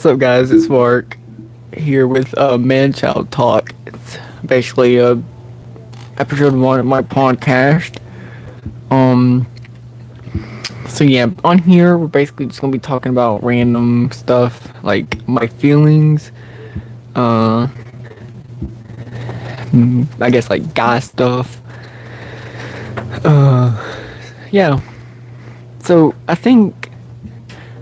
What's up, guys? It's Mark here with Manchild Talk. It's basically episode one of my podcast. Um, so yeah, on here we're basically just gonna be talking about random stuff like my feelings. Uh, I guess like guy stuff. Yeah. So I think.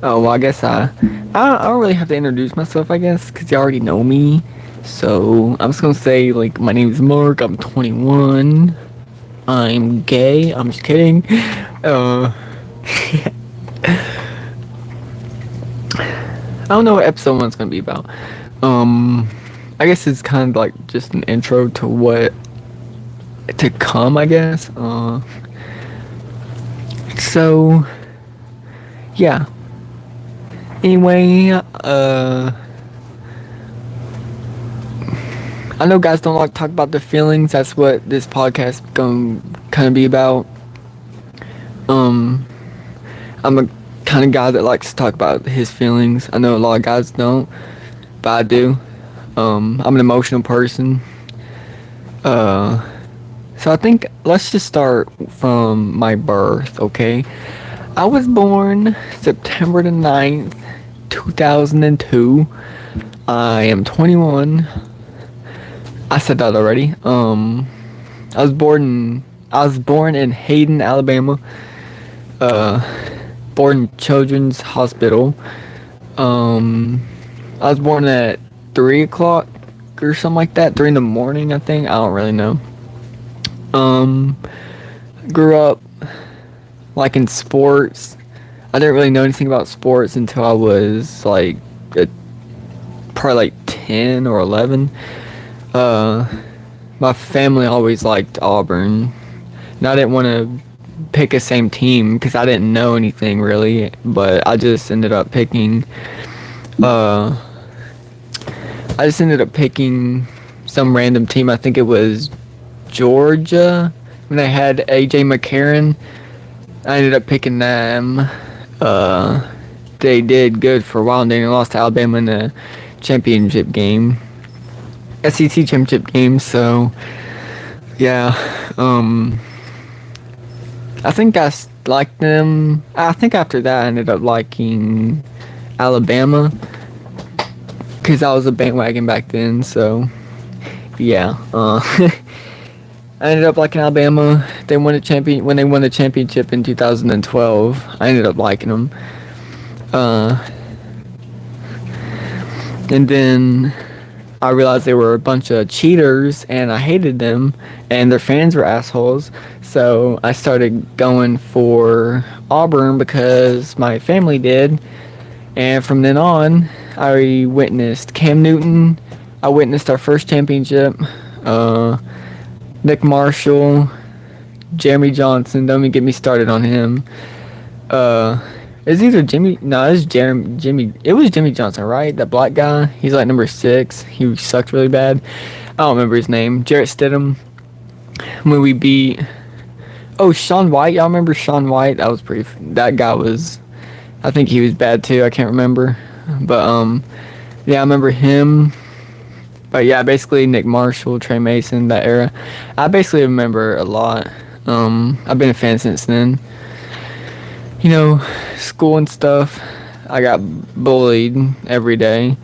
Oh well, I guess I don't really have to introduce myself, I guess, because you already know me. So I'm just gonna say like my name is Mark. I'm 21. I'm gay. I'm just kidding. Uh, I don't know what episode one's gonna be about. Um, I guess it's kind of like just an intro to what to come, I guess. So yeah. Anyway, I know guys don't like to talk about their feelings. That's what this podcast gonna kind of be about. Um, I'm a kind of guy that likes to talk about his feelings. I know a lot of guys don't, but I do. I'm an emotional person. Uh, so I think let's just start from my birth, okay? I was born September the 9th, 2002. I am 21. I said that already. I was born in Hayden, Alabama. Born in Children's Hospital. I was born at 3 o'clock or something like that. 3 in the morning, I think. I don't really know. Grew up like in sports. I didn't really know anything about sports until I was like probably like 10 or 11. My family always liked Auburn, and I didn't want to pick a same team because I didn't know anything really, but uh, I just ended up picking some random team. I think it was Georgia when they had AJ McCarron. I ended up picking them. They did good for a while, and then they lost to Alabama in the championship game, SEC championship game. So yeah, I think liked them. I think after that, I ended up liking Alabama because I was a bandwagon back then. So yeah, I ended up liking Alabama. When they won the championship in 2012. I ended up liking them. And then I realized they were a bunch of cheaters and I hated them and their fans were assholes. So I started going for Auburn because my family did. And from then on, I witnessed Cam Newton. I witnessed our first championship. Nick Marshall, Jeremy Johnson. Don't even get me started on him. It's either Jimmy. No, it's Jimmy. It was Jimmy Johnson, right? That black guy. He's like number 6. He sucked really bad. I don't remember his name. Jarrett Stidham. When we beat. Oh, Sean White. Y'all remember Sean White? That was pretty. That guy was. I think he was bad too. I can't remember. But yeah, I remember him. But yeah, basically Nick Marshall, Trey Mason, that era. I basically remember a lot. I've been a fan since then. You know, school and stuff. I got bullied every day.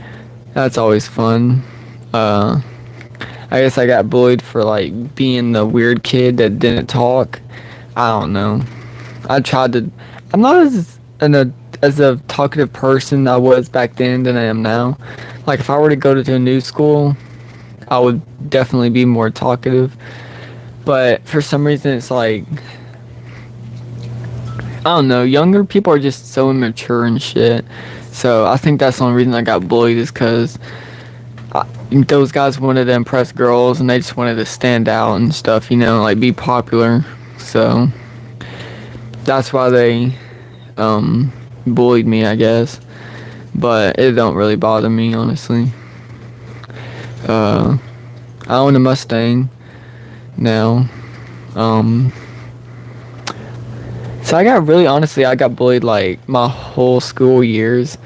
That's always fun. I guess I got bullied for like being the weird kid that didn't talk. I don't know. I'm not as a talkative person I was back then than I am now. Like if I were to go to a new school, I would definitely be more talkative. But for some reason it's like I don't know, younger people are just so immature and shit. So I think that's the only reason I got bullied is because those guys wanted to impress girls and they just wanted to stand out and stuff, you know, like be popular. So that's why they bullied me, I guess. But it don't really bother me, honestly. I own a Mustang now. So I got bullied like my whole school years.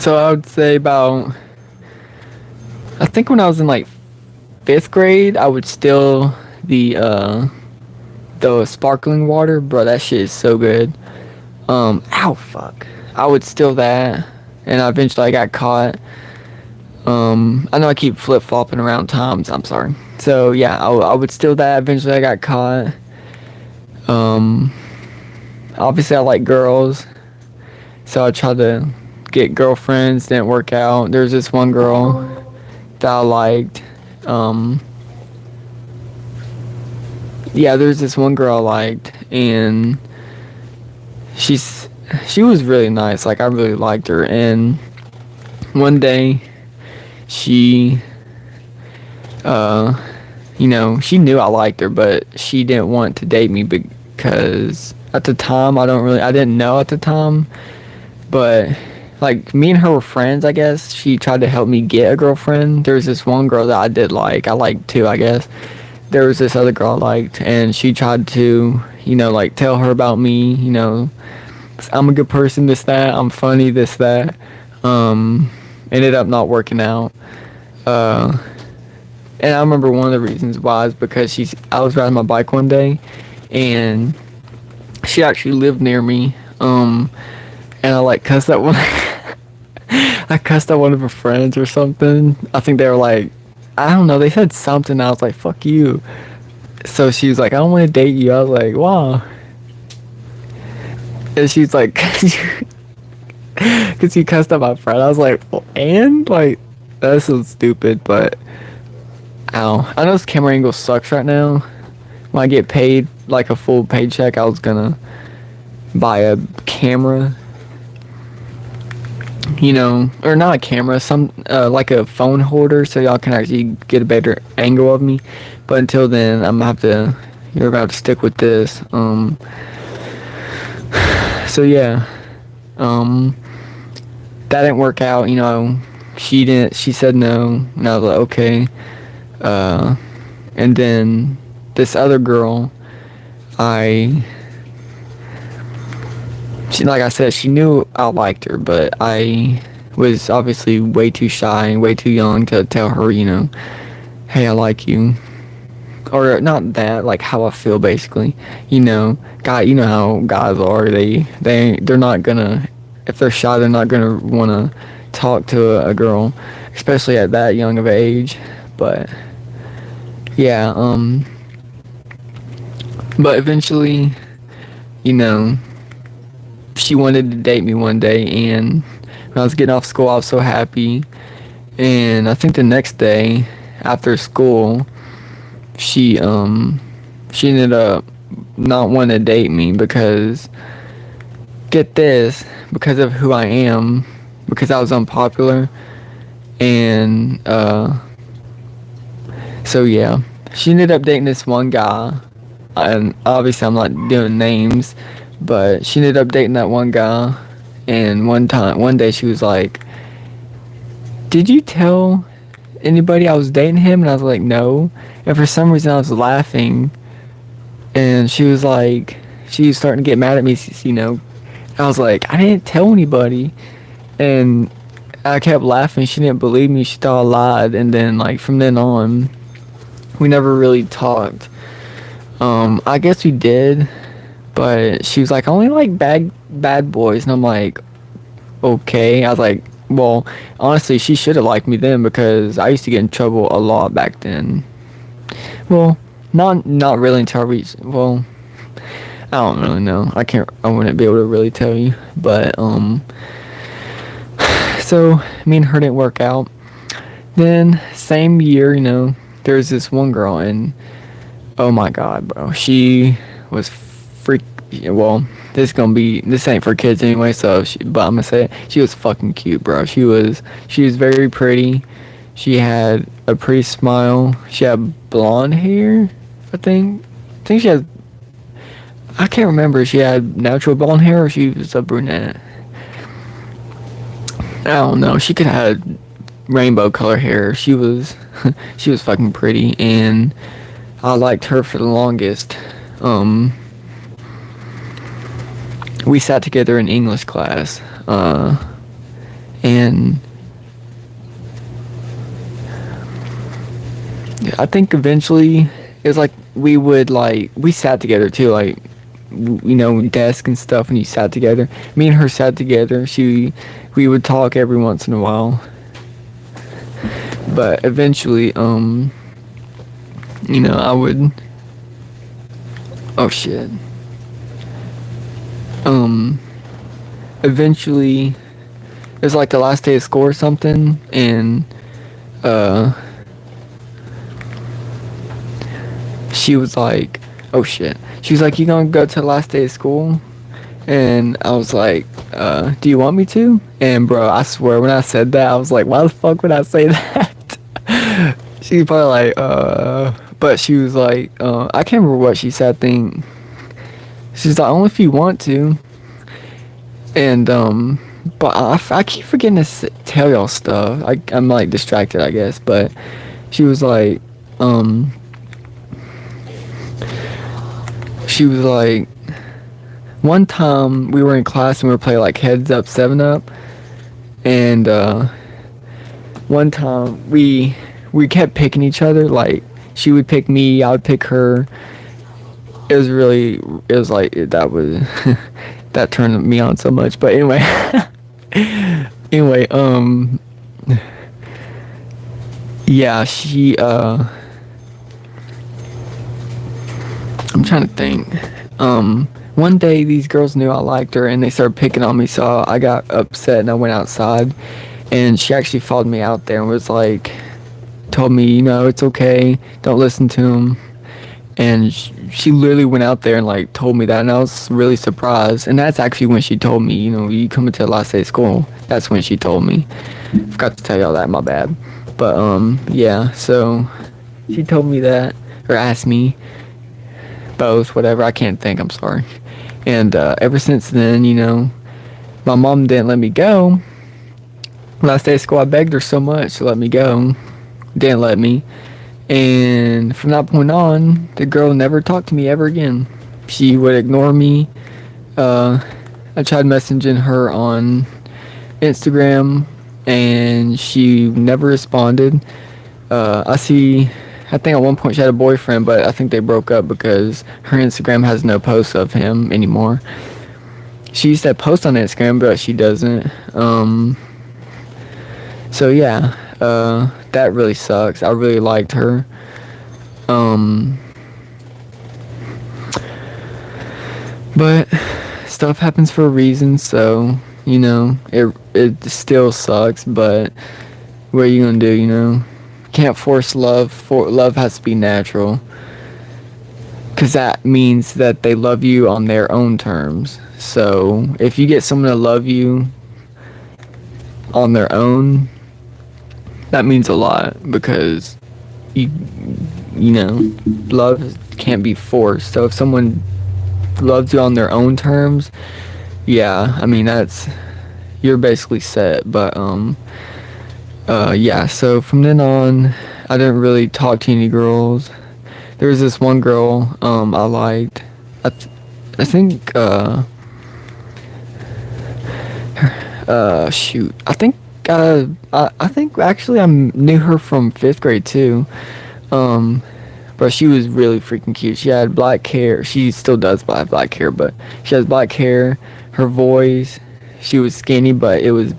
So I would say about, I think when I was in like fifth grade, I would still the sparkling water, bro. That shit is so good. Ow, fuck. I would steal that, and eventually I got caught. I know I keep flip flopping around times. I'm sorry. So yeah, I would steal that. Eventually I got caught. Um, Obviously I like girls, so I tried to get girlfriends. Didn't work out. There's this one girl that I liked. Yeah, there's this one girl I liked, and she was really nice. Like I really liked her, and one day she uh she knew I liked her, but she didn't want to date me because at the time I didn't know at the time, but like me and her were friends, I guess. She tried to help me get a girlfriend. There was this one girl that I did like. I liked two, I guess. There was this other girl I liked, and she tried to, like tell her about me, I'm a good person, this, that, I'm funny, this, that. Ended up not working out. And I remember one of the reasons why is because I was riding my bike one day, and she actually lived near me. And I like cussed at one. I cussed at one of her friends or something. I think they were like, I don't know. They said something. I was like, "Fuck you." So she was like, "I don't want to date you." I was like, "Wow." And she's like, "Cause you cussed at my friend." I was like, well, "And like, that's so stupid." But ow, I know this camera angle sucks right now. When I get paid like a full paycheck, I was gonna buy a camera. Or not a camera, some like a phone holder, so y'all can actually get a better angle of me. But until then, you're gonna have to stick with this. So yeah, that didn't work out. She said no, and I was like, okay. And then this other girl, like I said, she knew I liked her, but I was obviously way too shy and way too young to tell her, hey, I like you. Or not that, like how I feel basically. God, you know how guys are. They're not gonna, if they're shy, they're not gonna wanna talk to a girl, especially at that young of age. But yeah, but eventually, she wanted to date me one day, and when I was getting off school, I was so happy. And I think the next day after school, she ended up not wanting to date me because, get this, because of who I am, because I was unpopular. And so yeah, she ended up dating this one guy, and obviously I'm not doing names, but she ended up dating that one guy. And one day she was like, "Did you tell anybody I was dating him?" And I was like, "No." And for some reason I was laughing, and she was starting to get mad at me. I was like, "I didn't tell anybody." And I kept laughing. She didn't believe me. She thought I lied. And then like from then on, we never really talked. I guess we did, but she was like, "I only like bad boys," and I'm like, okay. I was like, well, honestly, she should have liked me then, because I used to get in trouble a lot back then. Well, not really until I reached, well, I don't really know. I wouldn't be able to really tell you, but so me and her didn't work out. Then same year, there's this one girl, and oh my god, bro, she was well, this ain't for kids anyway, but I'm gonna say it. She was fucking cute, bro. She was very pretty. She had a pretty smile. She had blonde hair, I think. She had, I can't remember if she had natural blonde hair or she was a brunette. I don't know. She could have had rainbow color hair. She was she was fucking pretty, and I liked her for the longest. We sat together in English class, and and I think eventually it was like we sat together too, like desk and stuff, and you sat together. Me and her sat together. We would talk every once in a while, but eventually, I would. Oh shit. Um, Eventually, it was like the last day of school or something, and uh, she was like, "Oh shit." She was like, "You gonna go to the last day of school?" And I was like, "Do you want me to?" And bro, I swear, when I said that, I was like, "Why the fuck would I say that?" She was probably like, but she was like, I can't remember what she said. I think she's like, "Only if you want to." And but I keep forgetting to tell y'all stuff. I'm like distracted, I guess. But she was like, um, she was like, one time we were in class and we were playing like Heads Up, 7 Up, and one time we kept picking each other. Like she would pick me, I would pick her. It was like that was that turned me on so much. But anyway, anyway, yeah, I'm trying to think. One day these girls knew I liked her and they started picking on me, so I got upset and I went outside. And she actually followed me out there and was like, told me, it's okay, don't listen to him. And she literally went out there and like told me that, and I was really surprised. And that's actually when she told me, you coming to the last day of school. That's when she told me. Forgot to tell y'all that, my bad. But yeah. So she told me that, or asked me, both, whatever. I can't think. I'm sorry. And ever since then, my mom didn't let me go. Last day of school, I begged her so much to let me go. Didn't let me. And from that point on, the girl never talked to me ever again. She would ignore me. I tried messaging her on Instagram, and she never responded. I think at one point she had a boyfriend, but I think they broke up because her Instagram has no posts of him anymore. She used to post on Instagram, but she doesn't. So yeah, that really sucks. I really liked her. But stuff happens for a reason, so it still sucks. But what are you gonna do? Can't force love. Love has to be natural, because that means that they love you on their own terms. So if you get someone to love you on their own, that means a lot, because love can't be forced. So if someone loves you on their own terms, yeah, I mean you're basically set. But yeah, so from then on I didn't really talk to any girls. There was this one girl I liked. I think shoot, I think actually I knew her from 5th grade too. But she was really freaking cute. She had black hair. She still does have black hair, but she has black hair. Her voice, she was skinny, but it was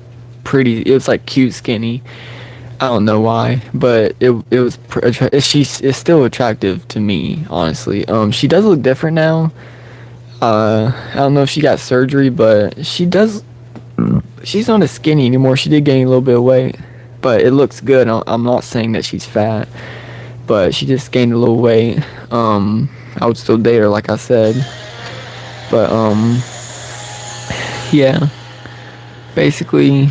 pretty. It was like cute skinny. I don't know why, but it was. She's still attractive to me, honestly. She does look different now. I don't know if she got surgery, but she does. She's not as skinny anymore. She did gain a little bit of weight, but it looks good. I'm not saying that she's fat, but she just gained a little weight. I would still date her, like I said. But yeah. Basically,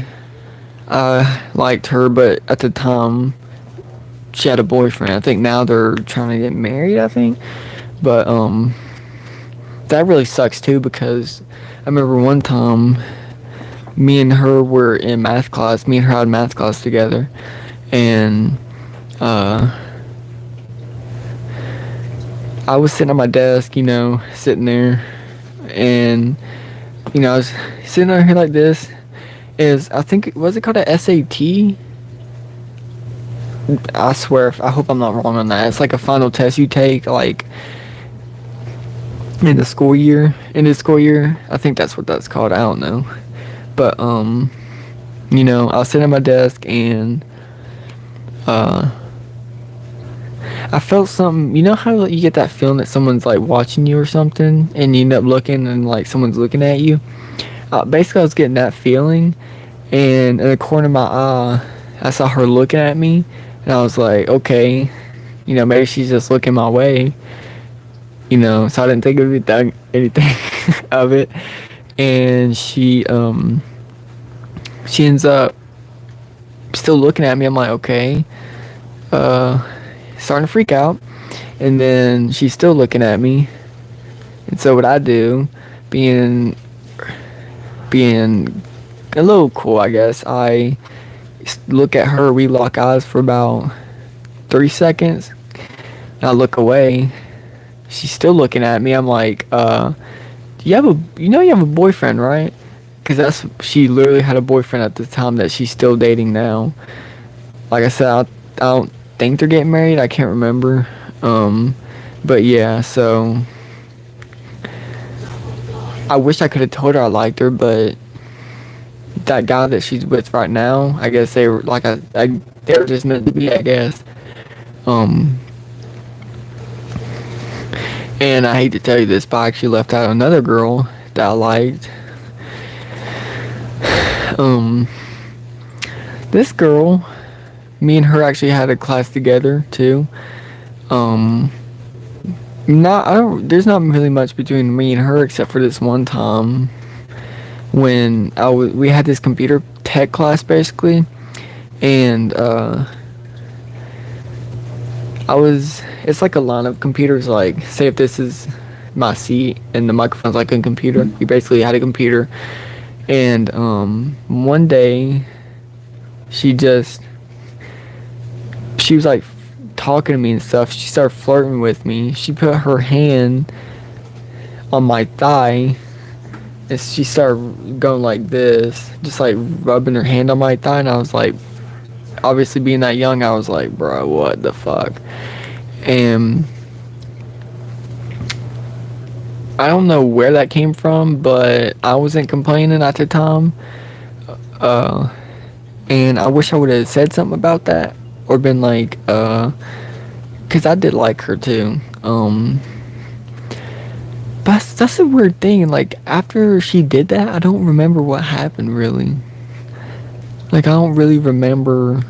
I liked her, but at the time, she had a boyfriend. I think now they're trying to get married, I think. But that really sucks too, because I remember one time me and her were in math class. Me and her had math class together, and I was sitting at my desk, sitting there, and I was sitting over here like this, is, I think, was it called a SAT? I swear, I hope I'm not wrong on that. It's like a final test you take, like in the school year. In the school year, I think that's what that's called. I don't know, but I was sitting at my desk and uh, I felt something. You know how like, you get that feeling that someone's like watching you or something, and you end up looking and like someone's looking at you. Basically, I was getting that feeling, and in the corner of my eye, I saw her looking at me, and I was like, okay, maybe she's just looking my way, so I didn't think of anything of it. And she ends up still looking at me. I'm like, okay, starting to freak out. And then she's still looking at me. And so what I do, being a little cool, I guess, I look at her. We lock eyes for about 3 seconds. And I look away. She's still looking at me. I'm like, you have a boyfriend, right? Because she literally had a boyfriend at the time that she's still dating now. Like I said, I don't think they're getting married. I can't remember. But yeah, so I wish I could have told her I liked her, but that guy that she's with right now, I guess they were like they were just meant to be, I guess. Um, and I hate to tell you this, but I actually left out another girl that I liked. Um, this girl, me and her actually had a class together too. Um, there's not really much between me and her except for this one time when we had this computer tech class basically, and it's like a line of computers. Like, say if this is my seat and the microphone's like a computer, we basically had a computer. And one day she was like talking to me and stuff. She started flirting with me. She put her hand on my thigh and she started going like this, just like rubbing her hand on my thigh. And I was like, obviously being that young, I was like, bro, what the fuck? And I don't know where that came from, but I wasn't complaining at the time. And I wish I would have said something about that or been like, because I did like her too. But that's a weird thing. Like, after she did that, I don't remember what happened really. Like, I don't really remember.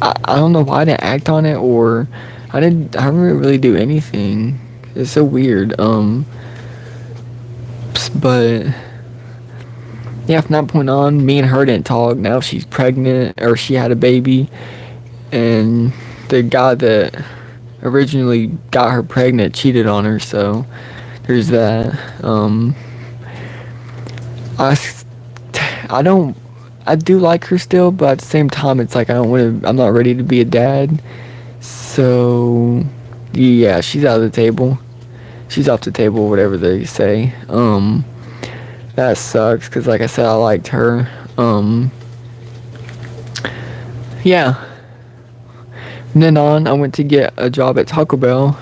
I don't know why I didn't act on it, or I didn't really do anything. It's so weird. But yeah, from that point on, me and her didn't talk. Now she's pregnant, or she had a baby, and the guy that originally got her pregnant cheated on her. So there's that. I I don't. I do like her still, but at the same time, it's like I'm not ready to be a dad. So yeah, she's out of the table. She's off the table, whatever they say. That sucks because, like I said, I liked her. Yeah. From then on, I went to get a job at Taco Bell.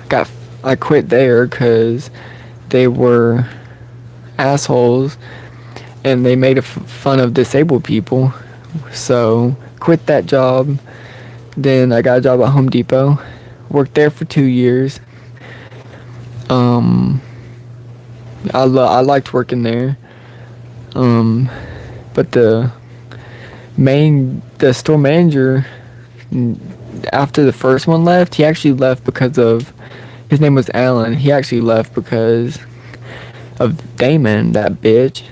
I quit there because they were assholes and they made fun of disabled people. So quit that job. Then I got a job at Home Depot. Worked there for 2 years. I liked working there. But the store manager, after the first one left, he actually left because of, his name was Alan. He actually left because of Damon, that bitch.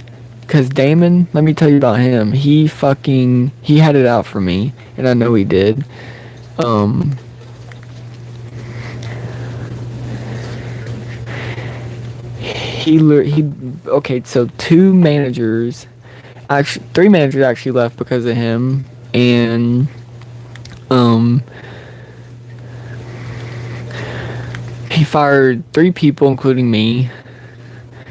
Because Damon, let me tell you about him. He had it out for me, and I know he did. Okay, so three managers actually left because of him, and he fired 3 people, including me.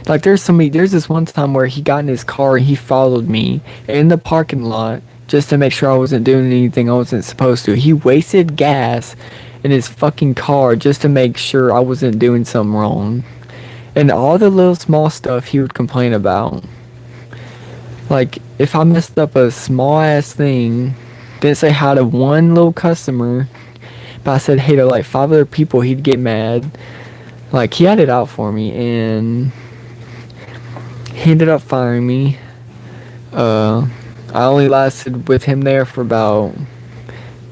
Like there's this one time where he got in his car and he followed me in the parking lot just to make sure I wasn't doing anything I wasn't supposed to. He wasted gas in his fucking car just to make sure I wasn't doing something wrong. And all the little small stuff he would complain about. Like if I messed up a small ass thing, didn't say hi to one little customer, but I said hey to like 5 other people, he'd get mad. Like he had it out for me, and he ended up firing me. I only lasted with him there for about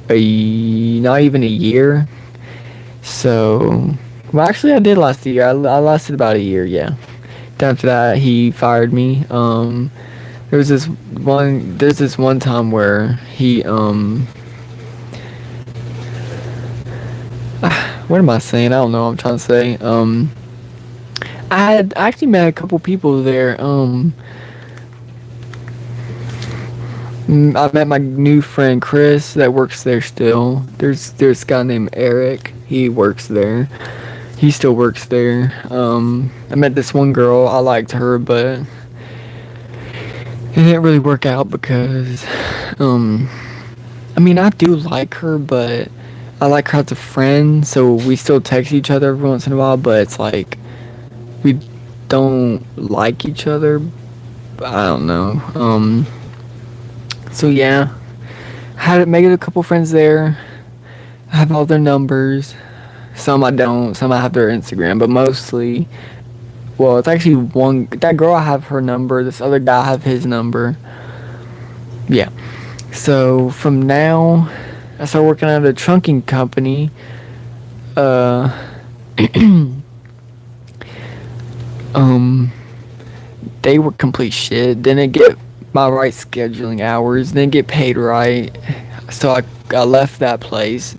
not even a year. So, well, actually, I did last a year. I lasted about a year, yeah. After that, he fired me. There's this one time where he what am I saying? I don't know what I'm trying to say. I had actually met a couple people there. I met my new friend Chris that works there still. There's a guy named Eric. He works there. He still works there. I met this one girl. I liked her, but it didn't really work out because, I mean, I do like her, but I like her as a friend, so we still text each other every once in a while, but it's like, we don't like each other. I don't know. So yeah, I had made a couple friends there. I have all their numbers. Some I don't. Some I have their Instagram, but mostly, well, it's actually one. That girl, I have her number. This other guy, I have his number. Yeah. So from now, I started working at a trunking company. They were complete shit. Didn't get my right scheduling hours. Didn't get paid right. So I left that place.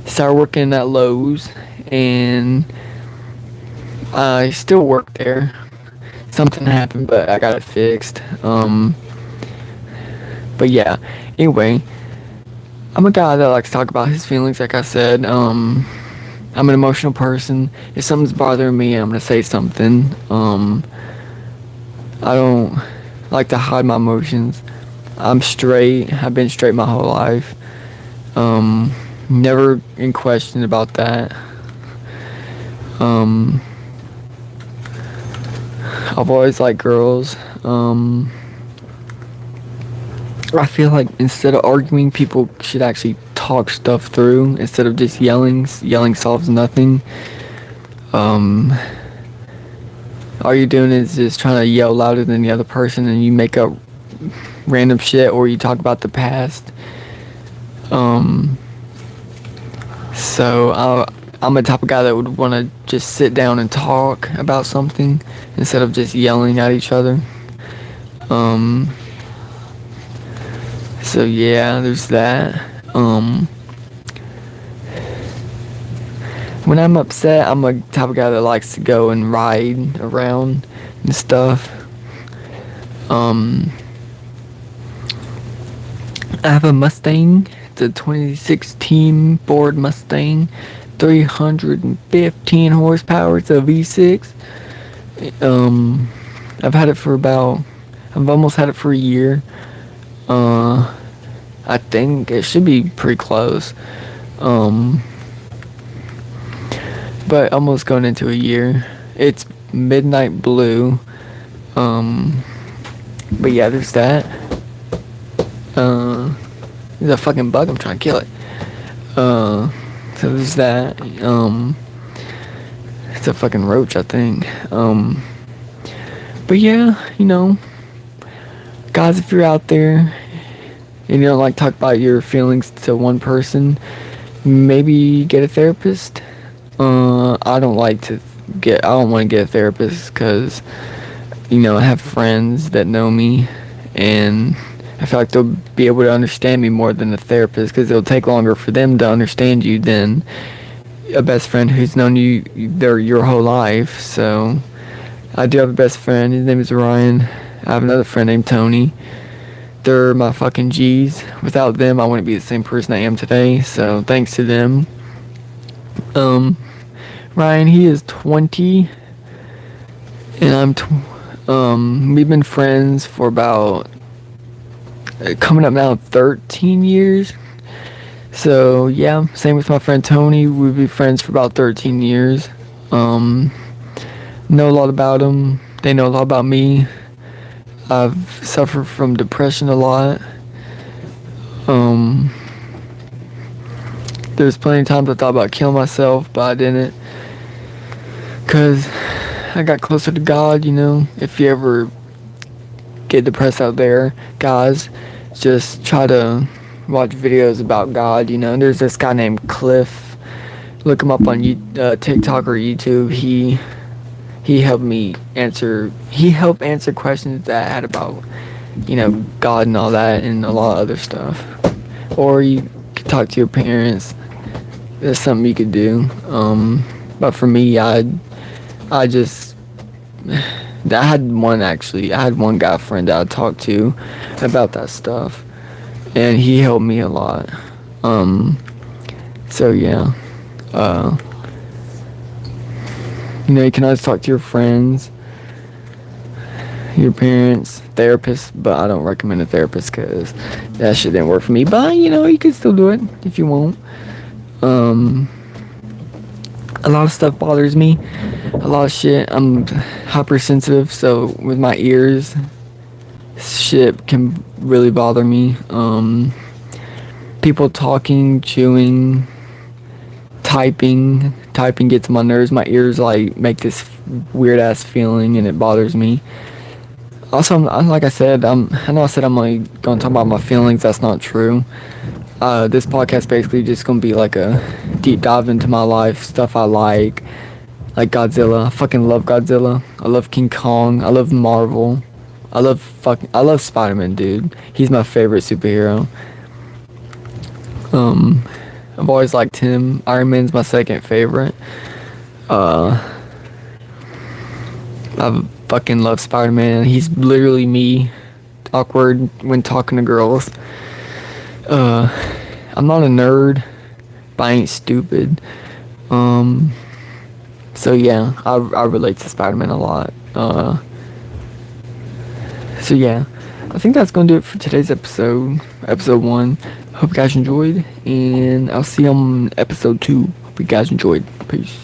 Started working at Lowe's, and I still work there. Something happened, but I got it fixed. But yeah. Anyway, I'm a guy that likes to talk about his feelings. Like I said, I'm an emotional person. If something's bothering me, I'm gonna say something. I don't like to hide my emotions. I'm straight. I've been straight my whole life. Never in question about that. I've always liked girls. I feel like instead of arguing, people should actually talk stuff through instead of just yelling. Yelling solves nothing. All you're doing is just trying to yell louder than the other person, and you make up random shit, or you talk about the past. So I'm a type of guy that would want to just sit down and talk about something instead of just yelling at each other. So yeah, there's that. When I'm upset, I'm a type of guy that likes to go and ride around and stuff. I have a Mustang. It's a 2016 Ford Mustang, 315 horsepower. It's a V6. I've almost had it for a year. I think it should be pretty close. But almost going into a year. It's midnight blue. But yeah, there's that. There's a fucking bug. I'm trying to kill it. So there's that. It's a fucking roach, I think. But yeah, guys, if you're out there and you don't like talk about your feelings to one person, maybe get a therapist. I don't want to get a therapist because, I have friends that know me, and I feel like they'll be able to understand me more than a therapist because it'll take longer for them to understand you than a best friend who's known you your whole life. So I do have a best friend. His name is Ryan. I have another friend named Tony. They're my fucking G's. Without them, I wouldn't be the same person I am today. So thanks to them. Ryan, he is 20. and we've been friends for about coming up now 13 years. So yeah, same with my friend Tony. We've been friends for about 13 years. Um, know a lot about them. They know a lot about me. I've suffered from depression a lot. Um, there's plenty of times I thought about killing myself, but I didn't. Cause I got closer to God, you know. If you ever get depressed out there, guys, just try to watch videos about God, you know. There's this guy named Cliff. Look him up on TikTok or YouTube. He helped me answer. He helped answer questions that I had about, you know, God and all that, and a lot of other stuff. Or you could talk to your parents. That's something you could do. But for me, I just I had one guy friend that I talked to about that stuff, and he helped me a lot. So yeah, you know, you can always talk to your friends, your parents, therapists, but I don't recommend a therapist because that shit didn't work for me. But you know, you can still do it if you want. A lot of stuff bothers me. A lot of shit. I'm hypersensitive, so with my ears, shit can really bother me. People talking, chewing, typing gets on my nerves. My ears like make this weird ass feeling, and it bothers me. Also, like I said, I know I said I'm only gonna talk about my feelings. That's not true. This podcast basically just gonna be like a deep dive into my life, stuff I like Godzilla. I fucking love Godzilla. I love King Kong. I love Marvel. I love Spider-Man, dude. He's my favorite superhero. I've always liked him. Iron Man's my second favorite. I fucking love Spider-Man. He's literally me, awkward when talking to girls. I'm not a nerd, but I ain't stupid. So yeah, I relate to Spider-Man a lot. So yeah, I think that's gonna do it for today's episode 1. Hope you guys enjoyed, and I'll see you on episode 2. Hope you guys enjoyed. Peace.